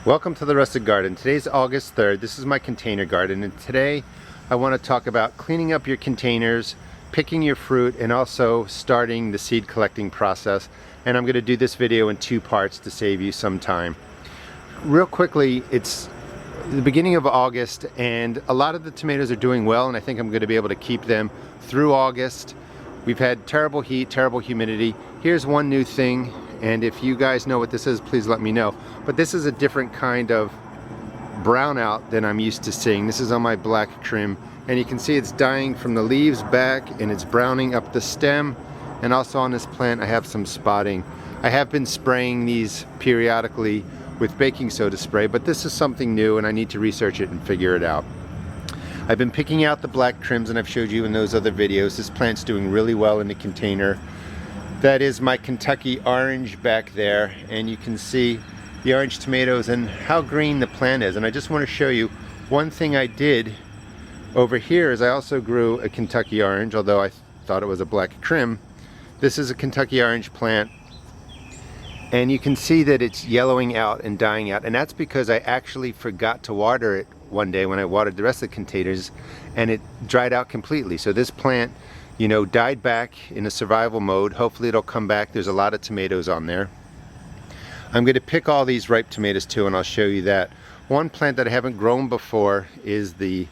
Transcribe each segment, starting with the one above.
Welcome to the Rustic Garden. Today's August 3rd. This is my container garden, and today I want to talk about cleaning up your containers, picking your fruit, and also starting the seed collecting process. And I'm going to do this video in two parts to save you some time. Real quickly, it's the beginning of August and a lot of the tomatoes are doing well, and I think I'm going to be able to keep them through August. We've had terrible heat, terrible humidity. Here's one new thing, and if you guys know what this is, please let me know. But this is a different kind of brownout than I'm used to seeing. This is on my black trim, and you can see it's dying from the leaves back and it's browning up the stem. And also on this plant I have some spotting. I have been spraying these periodically with baking soda spray, but this is something new and I need to research it and figure it out. I've been picking out the black trims and I've showed you in those other videos. This plant's doing really well in the container. That is my Kentucky orange back there, and you can see the orange tomatoes and how green the plant is. And I just want to show you one thing I did over here is I also grew a Kentucky orange, although I thought it was a black trim. This is a Kentucky orange plant, and you can see that it's yellowing out and dying out, and that's because I actually forgot to water it one day when I watered the rest of the containers, and it dried out completely. So this plant, you know, died back in a survival mode. Hopefully it'll come back. There's a lot of tomatoes on there. I'm going to pick all these ripe tomatoes too, and I'll show you that. One plant that I haven't grown before is the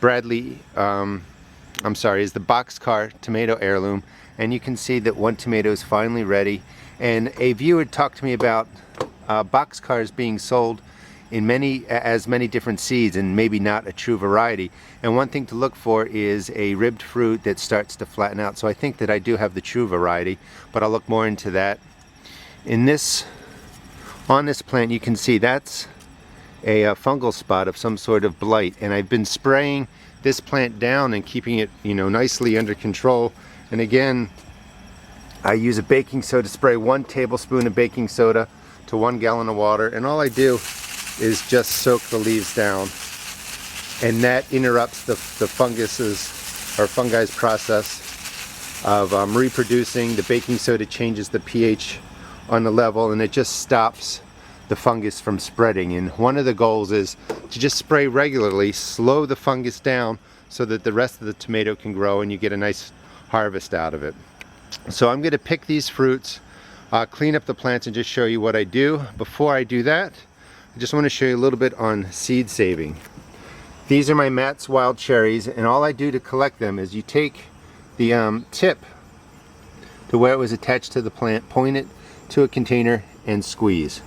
is the boxcar tomato heirloom, and you can see that one tomato is finally ready. And a viewer talked to me about boxcars being sold in as many different seeds and maybe not a true variety. And one thing to look for is a ribbed fruit that starts to flatten out. So I think that I do have the true variety, but I'll look more into that. On this plant you can see that's a fungal spot of some sort of blight, and I've been spraying this plant down and keeping it, you know, nicely under control. And again, I use a baking soda spray, 1 tablespoon of baking soda to 1 gallon of water, and all I do is just soak the leaves down, and that interrupts the fungi's process of reproducing. The baking soda changes the pH on the level, and it just stops the fungus from spreading. And one of the goals is to just spray regularly, slow the fungus down so that the rest of the tomato can grow and you get a nice harvest out of it. So I'm going to pick these fruits, clean up the plants, and just show you what I do. Before I do that, I just want to show you a little bit on seed saving. These are my Matt's wild cherries, and all I do to collect them is you take the tip to where it was attached to the plant, point it to a container and squeeze,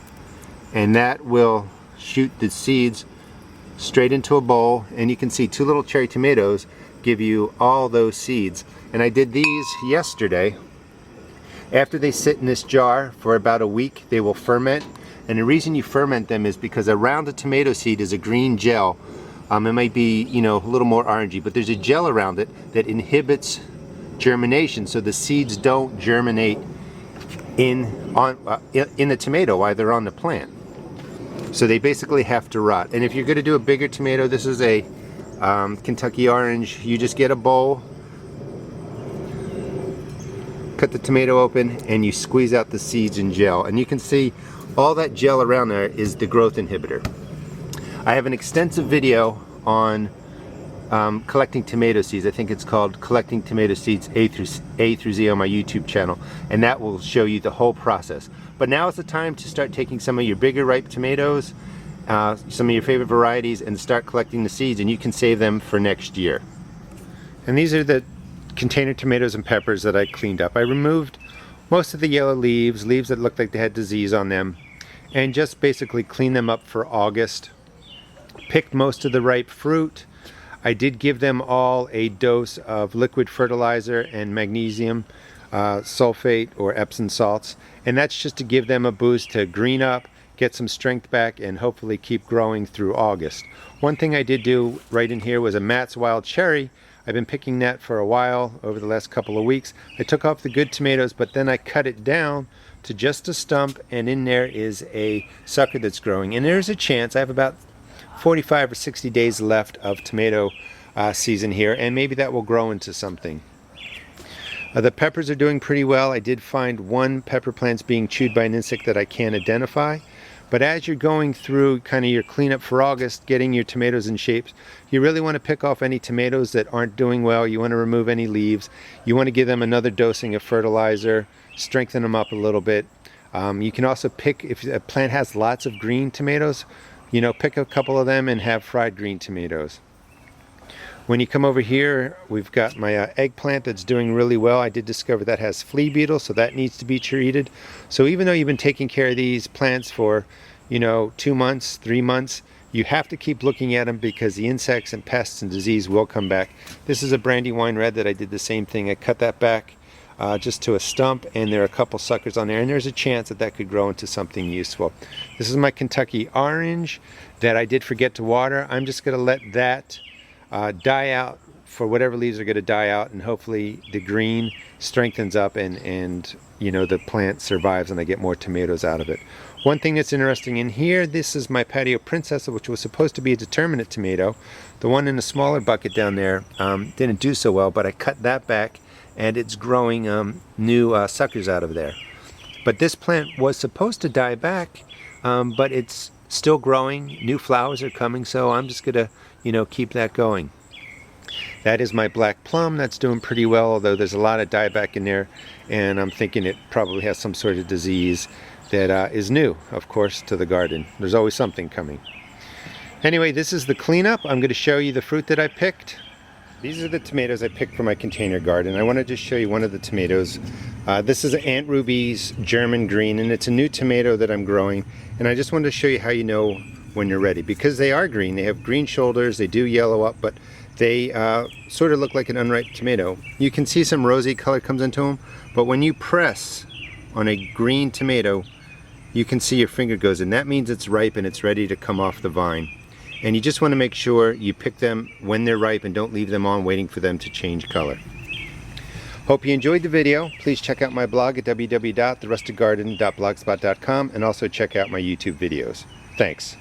and that will shoot the seeds straight into a bowl. And you can see 2 little cherry tomatoes give you all those seeds. And I did these yesterday. After they sit in this jar for about a week, they will ferment. And the reason you ferment them is because around the tomato seed is a green gel. It might be, you know, a little more orangey, but there's a gel around it that inhibits germination, so the seeds don't germinate in the tomato while they're on the plant. So they basically have to rot. And if you're going to do a bigger tomato, this is a Kentucky orange, you just get a bowl, cut the tomato open, and you squeeze out the seeds and gel, and you can see all that gel around there is the growth inhibitor. I have an extensive video on collecting tomato seeds. I think it's called Collecting Tomato Seeds A through Z on my YouTube channel, and that will show you the whole process. But now is the time to start taking some of your bigger ripe tomatoes, some of your favorite varieties, and start collecting the seeds, and you can save them for next year. And these are the container tomatoes and peppers that I cleaned up. I removed most of the yellow leaves that looked like they had disease on them, and just basically cleaned them up for August. Picked most of the ripe fruit. I did give them all a dose of liquid fertilizer and magnesium sulfate or Epsom salts, and that's just to give them a boost to green up, get some strength back, and hopefully keep growing through August. One thing I did do right in here was a Matt's wild cherry. I've been picking that for a while over the last couple of weeks. I took off the good tomatoes, but then I cut it down to just a stump, and in there is a sucker that's growing. And there's a chance, I have about 45 or 60 days left of tomato season here, and maybe that will grow into something. The peppers are doing pretty well. I did find one pepper plant's being chewed by an insect that I can't identify, But as you're going through kind of your cleanup for August, getting your tomatoes in shapes, you really want to pick off any tomatoes that aren't doing well. You want to remove any leaves. You want to give them another dosing of fertilizer, strengthen them up a little bit. You can also pick, if a plant has lots of green tomatoes, you know, pick a couple of them and have fried green tomatoes. When you come over here, we've got my eggplant that's doing really well. I did discover that has flea beetle, so that needs to be treated. So even though you've been taking care of these plants for, you know, 2 months, 3 months, you have to keep looking at them because the insects and pests and disease will come back. This is a Brandywine Red that I did the same thing. I cut that back just to a stump, and there are a couple suckers on there, and there's a chance that that could grow into something useful. This is my Kentucky Orange that I did forget to water. I'm just going to let that die out for whatever leaves are going to die out, and hopefully the green strengthens up and you know, the plant survives and I get more tomatoes out of it. One thing that's interesting in here, this is my Patio Princess, which was supposed to be a determinate tomato. The one in the smaller bucket down there didn't do so well, but I cut that back and it's growing new suckers out of there. But this plant was supposed to die back, but it's still growing. New flowers are coming, so I'm just gonna, you know, keep that going. That is my black plum. That's doing pretty well, although there's a lot of dieback in there, and I'm thinking it probably has some sort of disease that is new, of course, to the garden. There's always something coming. Anyway, this is the cleanup. I'm going to show you the fruit that I picked. These are the tomatoes I picked for my container garden. I want to just show you one of the tomatoes. This is Aunt Ruby's German Green, and it's a new tomato that I'm growing. And I just wanted to show you how you know when you're ready, because they are green. They have green shoulders, they do yellow up, but they sort of look like an unripe tomato. You can see some rosy color comes into them, but when you press on a green tomato, you can see your finger goes in. That means it's ripe and it's ready to come off the vine. And you just want to make sure you pick them when they're ripe and don't leave them on waiting for them to change color. Hope you enjoyed the video. Please check out my blog at www.therustedgarden.blogspot.com and also check out my YouTube videos. Thanks.